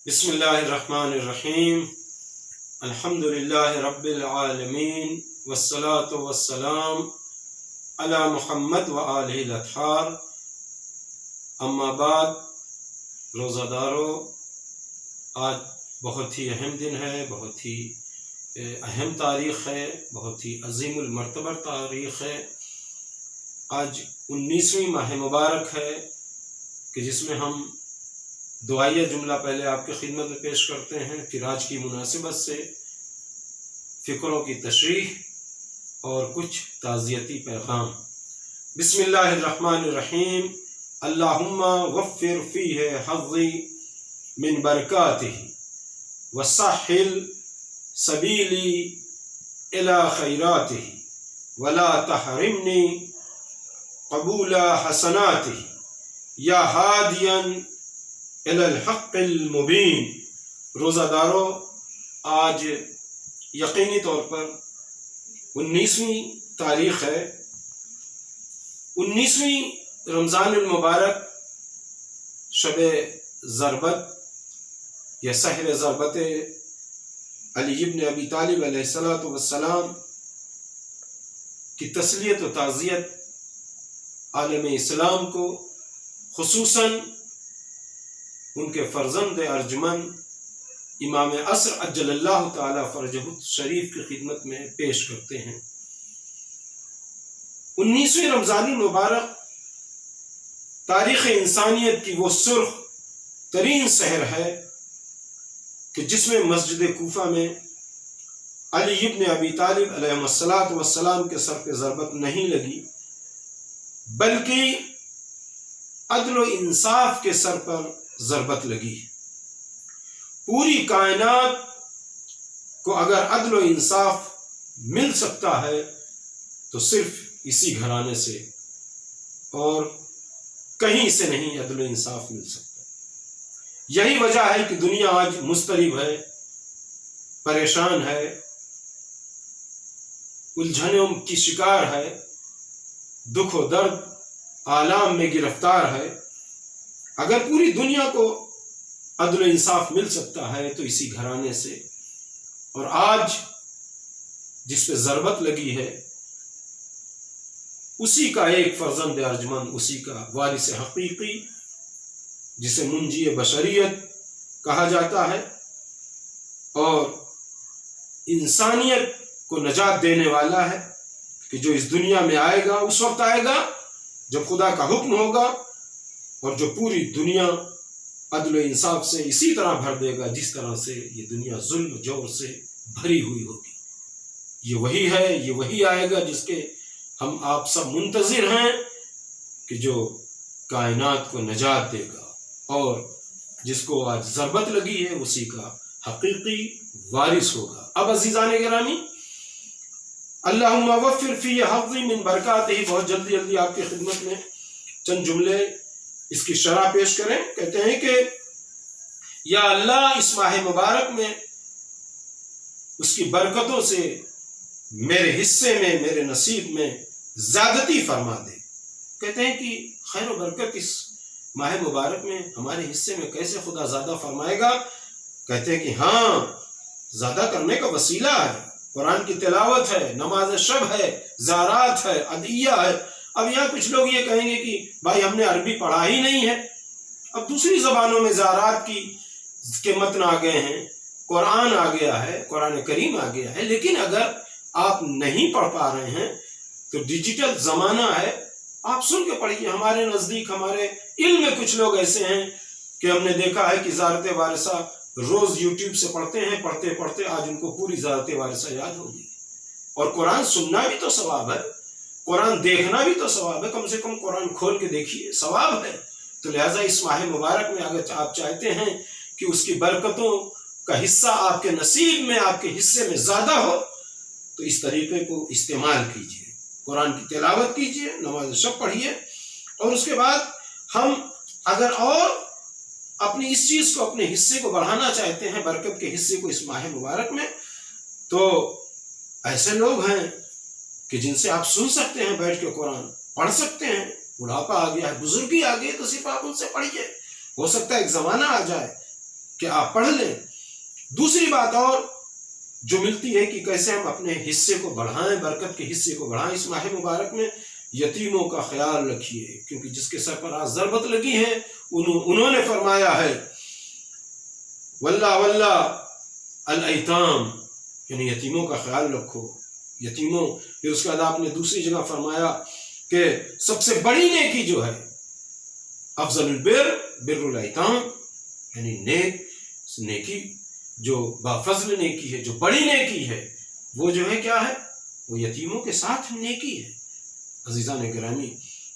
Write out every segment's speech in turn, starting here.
بسم اللہ الرحمن الرحیم الحمد للہ رب العالمین والصلاة والسلام علی محمد وآلہ الاطہار اما بعد، روزہ دارو، آج بہت ہی اہم دن ہے، بہت ہی اہم تاریخ ہے، بہت ہی عظیم المرتبہ تاریخ ہے۔ آج 19ویں ماہ مبارک ہے کہ جس میں ہم دعائیہ جملہ پہلے آپ کی خدمت میں پیش کرتے ہیں، پھر آج کی مناسبت سے فکروں کی تشریح اور کچھ تعزیتی پیغام۔ بسم اللہ الرحمن الرحیم۔ اللہم وفر فیہ حظی من برکاتہ وسہل سبیلی الی خیراتہ ولا تحرمنی قبول حسناتہ یا ہادیا الی الحق المبین۔ روزہ دارو، آج یقینی طور پر 19ویں تاریخ ہے، 19ویں رمضان المبارک، شب ضربت یا سحر ضربت علی ابن ابی طالب علیہ السلام کی تسلیت و تعزیت عالم اسلام کو، خصوصاً ان کے فرزند ارجمند امام عصر عجل اللہ تعالی فرجہ شریف کی خدمت میں پیش کرتے ہیں۔ 19ویں رمضان المبارک تاریخ انسانیت کی وہ سرخ ترین سحر ہے کہ جس میں مسجد کوفہ میں علی ابن ابی طالب علیہ السلام کے سر پہ ضربت نہیں لگی، بلکہ عدل و انصاف کے سر پر ضربت لگی۔ پوری کائنات کو اگر عدل و انصاف مل سکتا ہے تو صرف اسی گھرانے سے، اور کہیں سے نہیں عدل و انصاف مل سکتا۔ یہی وجہ ہے کہ دنیا آج مضطرب ہے، پریشان ہے، الجھنوں کی شکار ہے، دکھ و درد آلام میں گرفتار ہے۔ اگر پوری دنیا کو عدل و انصاف مل سکتا ہے تو اسی گھرانے سے، اور آج جس پہ ضربت لگی ہے اسی کا ایک فرزند ارجمند، اسی کا وارث حقیقی، جسے منجی بشریت کہا جاتا ہے اور انسانیت کو نجات دینے والا ہے، کہ جو اس دنیا میں آئے گا اس وقت آئے گا جب خدا کا حکم ہوگا، اور جو پوری دنیا عدل و انصاف سے اسی طرح بھر دے گا جس طرح سے یہ دنیا ظلم و جور سے بھری ہوئی ہوگی۔ یہ وہی ہے، یہ وہی آئے گا جس کے ہم آپ سب منتظر ہیں، کہ جو کائنات کو نجات دے گا، اور جس کو آج ضربت لگی ہے اسی کا حقیقی وارث ہوگا۔ اب عزیزان گرامی، اللہم وفر فی حظی من برکاتہ، بہت جلدی آپ کی خدمت میں چند جملے اس کی شرح پیش کریں۔ کہتے ہیں کہ یا اللہ، اس ماہ مبارک میں اس کی برکتوں سے میرے حصے میں، میرے نصیب میں زیادتی فرما دے۔ کہتے ہیں کہ خیر و برکت اس ماہ مبارک میں ہمارے حصے میں کیسے خدا زیادہ فرمائے گا؟ کہتے ہیں کہ ہاں، زیادہ کرنے کا وسیلہ ہے، قرآن کی تلاوت ہے، نماز شب ہے، زیارات ہے، عدیہ ہے۔ اب یہاں کچھ لوگ یہ کہیں گے کہ بھائی ہم نے عربی پڑھا ہی نہیں ہے، اب دوسری زبانوں میں زیارات کے متن آ گئے ہیں، قرآن آ گیا ہے، قرآن کریم آ گیا ہے، لیکن اگر آپ نہیں پڑھ پا رہے ہیں تو ڈیجیٹل زمانہ ہے، آپ سن کے پڑھیے۔ ہمارے نزدیک، ہمارے علم میں کچھ لوگ ایسے ہیں کہ ہم نے دیکھا ہے کہ زیارت وارثہ روز یوٹیوب سے پڑھتے ہیں، پڑھتے پڑھتے آج ان کو پوری زیارت وارثہ یاد ہو گئی۔ اور قرآن سننا بھی تو ثواب ہے، قرآن دیکھنا بھی تو ثواب ہے، کم سے کم قرآن کھول کے دیکھیے، ثواب ہے۔ تو لہٰذا اس ماہ مبارک میں اگر آپ چاہتے ہیں کہ اس کی برکتوں کا حصہ آپ کے نصیب میں، آپ کے حصے میں زیادہ ہو، تو اس طریقے کو استعمال کیجیے، قرآن کی تلاوت کیجیے، نماز شب پڑھیے، اور اس کے بعد ہم اگر اور اپنی اس چیز کو، اپنے حصے کو بڑھانا چاہتے ہیں، برکت کے حصے کو اس ماہ مبارک میں، تو ایسے لوگ ہیں کہ جن سے آپ سن سکتے ہیں، بیٹھ کے قرآن پڑھ سکتے ہیں۔ بڑھاپا آ گیا ہے، بزرگی آ گئی ہے، تو صرف آپ ان سے پڑھیے۔ ہو سکتا ہے ایک زمانہ آ جائے کہ آپ پڑھ لیں۔ دوسری بات اور جو ملتی ہے کہ کیسے ہم اپنے حصے کو بڑھائیں، برکت کے حصے کو بڑھائیں اس ماہ مبارک میں۔ یتیموں کا خیال رکھیے، کیونکہ جس کے سر پر آج ضربت لگی ہے انہوں نے فرمایا ہے واللہ واللہ الایتام، یعنی یتیموں کا خیال رکھو، یتیموں۔ پھر اس کے بعد آپ نے دوسری جگہ فرمایا کہ سب سے بڑی نیکی جو ہے افضل البر بر الایتام، یعنی نیکی جو بافضل نیکی ہے، جو بڑی نیکی ہے، وہ جو ہے کیا ہے؟ وہ یتیموں کے ساتھ نیکی ہے۔ عزیزان گرامی،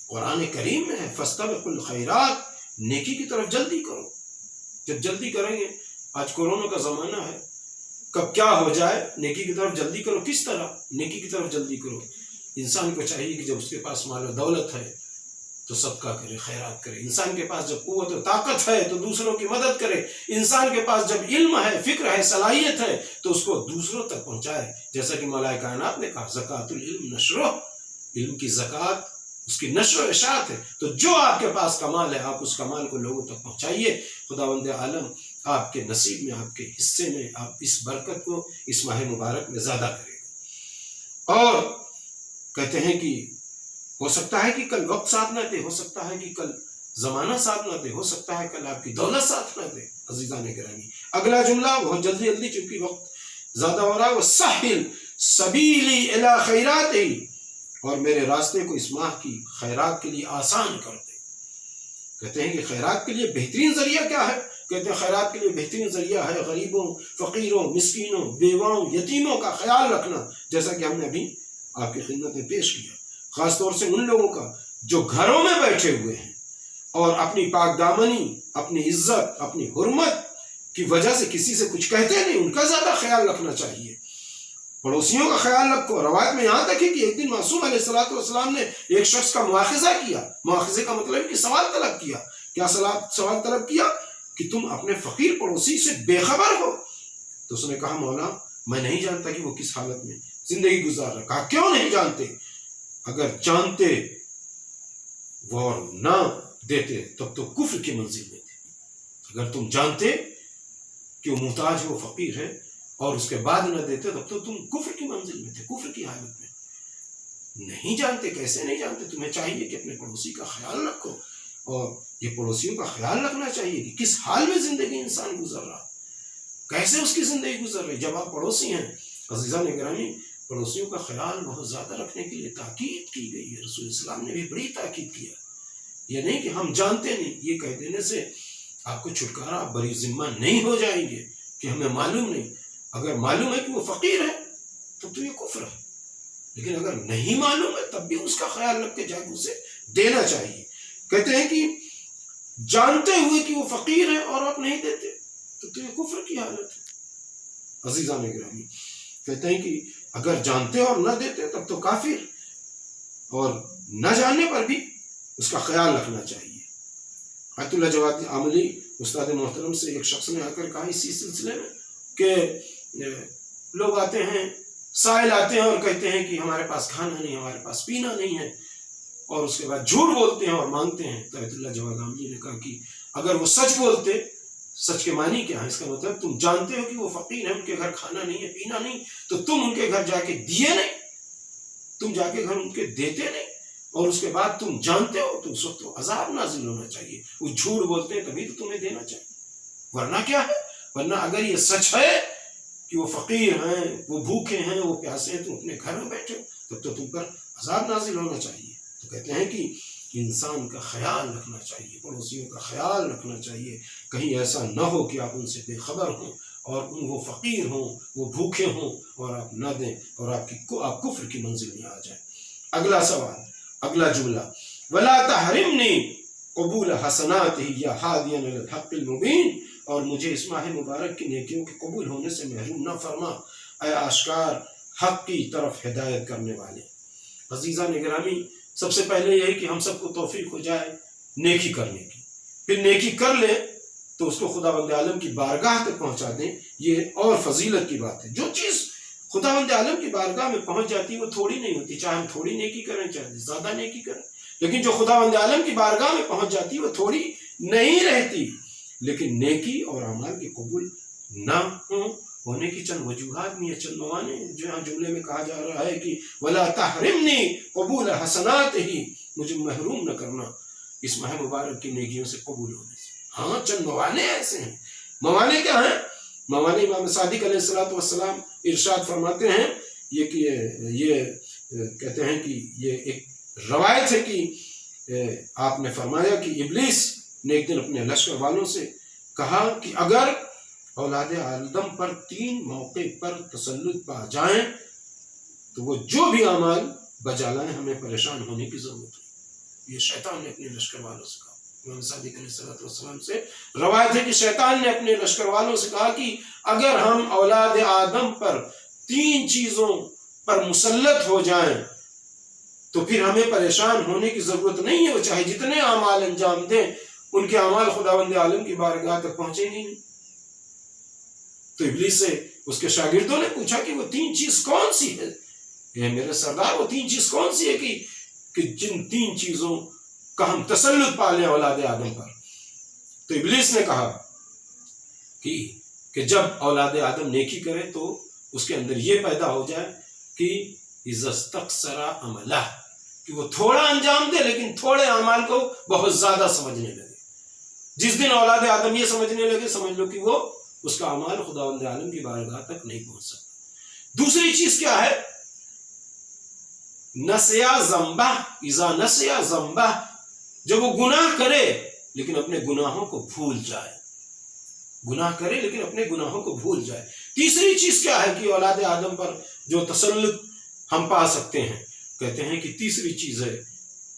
قرآن کریم میں ہے فاستبقوا الخیرات، نیکی کی طرف جلدی کرو۔ جب جلدی کریں گے، آج کورونا کا زمانہ ہے، کب کیا ہو جائے، نیکی کی طرف جلدی کرو۔ کس طرح نیکی کی طرف جلدی کرو؟ انسان کو چاہیے کہ جب اس کے پاس مال و دولت ہے تو صدقہ کرے، خیرات کرے۔ انسان کے پاس جب قوت و طاقت ہے تو دوسروں کی مدد کرے۔ انسان کے پاس جب علم ہے، فکر ہے، صلاحیت ہے تو اس کو دوسروں تک پہنچائے۔ جیسا کہ مولا کائنات نے کہا زکوٰۃ العلم نشرہ، علم کی زکوٰۃ اس کی نشر و اشاعت ہے۔ تو جو آپ کے پاس کمال ہے آپ اس کمال کو لوگوں تک پہنچائیے۔ خداوند عالم آپ کے نصیب میں، آپ کے حصے میں، آپ اس برکت کو اس ماہ مبارک میں زیادہ کرے گا۔ اور کہتے ہیں کہ ہو سکتا ہے کہ کل وقت ساتھ نہ دے، ہو سکتا ہے کہ کل زمانہ ساتھ نہ دے، ہو سکتا ہے کل آپ کی دولت ساتھ نہ دے۔ عزیزان گرامی، اگلا جملہ بہت جلدی جلدی چونکہ وقت زیادہ ہو رہا ہے، وہ سہل سبیلی الی خیرات، اور میرے راستے کو اس ماہ کی خیرات کے لیے آسان کر دے۔ کہتے ہیں کہ خیرات کے لیے بہترین ذریعہ کیا ہے؟ کہتے ہیں خیرات کے لیے بہترین ذریعہ ہے غریبوں، فقیروں، مسکینوں، بیواؤں، یتیموں کا خیال رکھنا، جیسا کہ ہم نے ابھی آپ کی خدمت میں پیش کیا۔ خاص طور سے ان لوگوں کا جو گھروں میں بیٹھے ہوئے ہیں اور اپنی پاک دامنی، اپنی عزت، اپنی حرمت کی وجہ سے کسی سے کچھ کہتے نہیں، ان کا زیادہ خیال رکھنا چاہیے۔ پڑوسیوں کا خیال رکھو۔ روایت میں یہاں تک ہے کہ ایک دن معصوم علیہ السلام نے ایک شخص کا مواخذہ کیا۔ مواخذے کا مطلب ہے کہ سوال طلب کیا۔ کیا سوال طلب کیا؟ کہ تم اپنے فقیر پڑوسی سے بے خبر ہو؟ تو اس نے کہا مولا میں نہیں جانتا کہ وہ کس حالت میں زندگی گزار رہا۔ کہا کیوں نہیں جانتے؟ اگر جانتے وہ نہ دیتے تب تو کفر کی منزل میں تھے۔ اگر تم جانتے کہ وہ محتاج ہے، وہ فقیر ہے، اور اس کے بعد نہ دیتے تب تو تم کفر کی منزل میں تھے، کفر کی حالت میں۔ نہیں جانتے، کیسے نہیں جانتے؟ تمہیں چاہیے کہ اپنے پڑوسی کا خیال رکھو، اور یہ پڑوسیوں کا خیال رکھنا چاہیے کہ کس حال میں زندگی انسان گزر رہا، کیسے اس کی زندگی گزر رہی۔ جب آپ پڑوسی ہیں، عزیزان گرامی، پڑوسیوں کا خیال بہت زیادہ رکھنے کے لیے تاکید کی گئی ہے۔ رسول اسلام نے بھی بڑی تاکید کیا۔ یہ نہیں کہ ہم جانتے نہیں، یہ کہہ دینے سے آپ کو چھٹکارا، آپ بری ذمہ نہیں ہو جائیں گے کہ ہمیں معلوم نہیں۔ اگر معلوم ہے کہ وہ فقیر ہے تب تو یہ کفر ہے، لیکن اگر نہیں معلوم ہے تب بھی اس کا خیال رکھ کے جا کے اسے دینا چاہیے۔ کہتے ہیں کہ جانتے ہوئے کہ وہ فقیر ہے اور آپ نہیں دیتے تو یہ کفر کی حالت ہے۔ عزیزان گرامی، کہتے ہیں کہ اگر جانتے اور نہ دیتے تب تو کافر، اور نہ جاننے پر بھی اس کا خیال رکھنا چاہیے۔ آیت اللہ جواد عاملی استاد محترم سے ایک شخص نے آ کر کہا اسی سلسلے میں کہ لوگ آتے ہیں، سائل آتے ہیں اور کہتے ہیں کہ ہمارے پاس کھانا نہیں، ہمارے پاس پینا نہیں ہے، اور اس کے بعد جھوٹ بولتے ہیں اور مانگتے ہیں۔ تو آیت اللہ جواد عاملی نے کہا کہ اگر وہ سچ بولتے، سچ کے معنی کیا ہے؟ اس کا مطلب تم جانتے ہو کہ وہ فقیر ہیں، ان کے گھر کھانا نہیں ہے، پینا نہیں، تو تم ان کے گھر جا کے دیے نہیں، تم جا کے گھر ان کے دیتے نہیں، اور اس کے بعد تم جانتے ہو تو اس وقت عذاب نازل ہونا چاہیے۔ وہ جھوٹ بولتے ہیں تبھی تو تمہیں دینا چاہیے، ورنہ کیا ہے؟ ورنہ اگر یہ سچ ہے کہ وہ فقیر ہیں، وہ بھوکے ہیں، وہ پیاسے ہیں، تم اپنے گھر میں بیٹھے ہو، تب تو تم پر عذاب نازل ہونا چاہیے۔ تو کہتے ہیں کہ انسان کا خیال رکھنا چاہیے، پڑوسیوں کا خیال رکھنا چاہیے، کہیں ایسا نہ ہو کہ آپ ان سے بے خبر ہوں اور وہ فقیر ہوں، وہ بھوکے ہوں اور آپ نہ دیں اور آپ کفر کی منزل میں آ جائیں۔ اگلا سوال، اگلا جملہ، وَلَا تَحْرِمْنِي قبول حسناتہ یا ہادیًا الی الحق المبین، اور مجھے اس ماہ مبارک کی نیکیوں کے قبول ہونے سے محروم نہ فرما، اے آشکار حق کی طرف ہدایت کرنے والے۔ عزیزان گرامی، سب سے پہلے یہ ہے کہ ہم سب کو توفیق ہو جائے نیکی کرنے کی، پھر نیکی کر لیں تو اس کو خداوند عالم کی بارگاہ تک پہنچا دیں، یہ اور فضیلت کی بات ہے۔ جو چیز خداوند عالم کی بارگاہ میں پہنچ جاتی ہے وہ تھوڑی نہیں ہوتی، چاہے ہم تھوڑی نیکی کریں چاہے زیادہ نیکی کریں، لیکن جو خداوند عالم کی بارگاہ میں پہنچ جاتی ہے وہ تھوڑی نہیں رہتی۔ لیکن نیکی اور اعمال کے قبول نہ ہونے کی چند وجوہات نہیں ہے، چند موانے جو یہاں جملے میں کہا جا رہا ہے کہ وَلَا تَحْرِمْنِي قبول حسنات ہی، مجھے محروم نہ کرنا اس ماہ مبارک کی نیکیوں سے قبول ہونے سے۔ ہاں چند موانے ایسے ہیں۔ موانے کیا ہیں؟ موانے امام صادق علیہ السلام ارشاد فرماتے ہیں، یہ کہتے ہیں کہ یہ ایک روایت ہے کہ آپ نے فرمایا کہ ابلیس نے ایک دن اپنے لشکر والوں سے کہا کہ اگر اولاد آدم پر 3 موقع پر تسلط پا جائیں تو وہ جو بھی اعمال بجا لائیں ہمیں پریشان ہونے کی ضرورت ہے۔ یہ شیطان نے اپنے لشکر والوں سے کہا۔ امام صادق علیہ السلام سے روایت ہے کہ شیطان نے اپنے لشکر والوں سے کہا کہ اگر ہم اولاد آدم پر 3 چیزوں پر مسلط ہو جائیں تو پھر ہمیں پریشان ہونے کی ضرورت نہیں ہے، وہ چاہے جتنے اعمال انجام دیں ان کے اعمال خداوند عالم کی بارگاہ تک پہنچے گی نہیں۔ تو ابلیس سے اس کے شاگردوں نے پوچھا کہ وہ 3 چیز کون سی ہے؟ اے میرے سردار، وہ 3 چیز کون سی ہے کہ جن 3 چیزوں کا ہم تسلط پا لیں اولاد آدم پر؟ تو ابلیس نے کہا کہ جب اولاد آدم نیکی کرے تو اس کے اندر یہ پیدا ہو جائے کہ اذا استقصر عملہ، کہ وہ تھوڑا انجام دے لیکن تھوڑے اعمال کو بہت زیادہ سمجھنے لگے۔ جس دن اولاد آدم یہ سمجھنے لگے، سمجھ لو کہ وہ اس کا اعمال خداوند عالم کی بارگاہ تک نہیں پہنچ سکتا۔ دوسری چیز کیا ہے؟ نسیا ذنبہ، اذا نسیا ذنبہ، جب وہ گناہ کرے لیکن اپنے گناہوں کو بھول جائے، گناہ کرے لیکن اپنے گناہوں کو بھول جائے۔ تیسری چیز کیا ہے کہ اولاد آدم پر جو تسلط ہم پا سکتے ہیں؟ کہتے ہیں کہ تیسری چیز ہے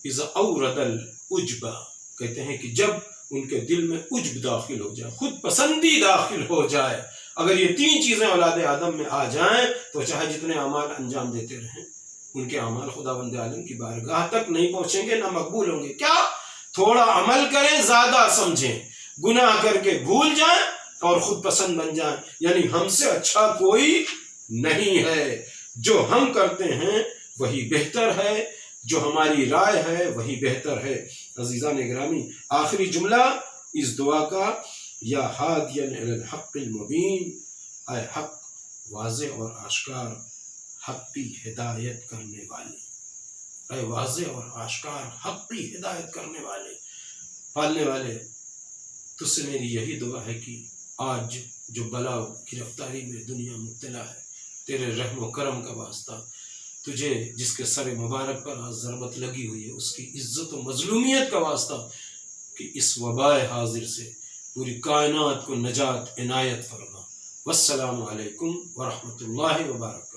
اذا اورد العجب، کہتے ہیں کہ جب ان کے دل میں عجب داخل ہو جائے، خود پسندی داخل ہو جائے۔ اگر یہ 3 چیزیں اولاد آدم میں آ جائیں تو چاہے جتنے اعمال انجام دیتے رہیں ان کے اعمال خداوند عالم کی بارگاہ تک نہیں پہنچیں گے، نہ مقبول ہوں گے۔ کیا؟ تھوڑا عمل کریں، زیادہ سمجھیں، گناہ کر کے بھول جائیں اور خود پسند بن جائیں، یعنی ہم سے اچھا کوئی نہیں ہے، جو ہم کرتے ہیں وہی بہتر ہے، جو ہماری رائے ہے وہی بہتر ہے۔ عزیزان گرامی، آخری جملہ اس دعا کا، یا ہادیا الی الحق المبین، اے حق واضح اور آشکار حق کی ہدایت کرنے والے، اے واضح اور آشکار حق کی ہدایت کرنے والے، پالنے والے، تجھ سے میری یہی دعا ہے کہ آج جو بلا گرفتاری میں دنیا مبتلا ہے، تیرے رحم و کرم کا واسطہ، تجھے جس کے سر مبارک پر آج ضربت لگی ہوئی ہے اس کی عزت و مظلومیت کا واسطہ، کہ اس وباء حاضر سے پوری کائنات کو نجات عنایت فرما۔ والسلام علیکم ورحمۃ اللہ وبرکاتہ۔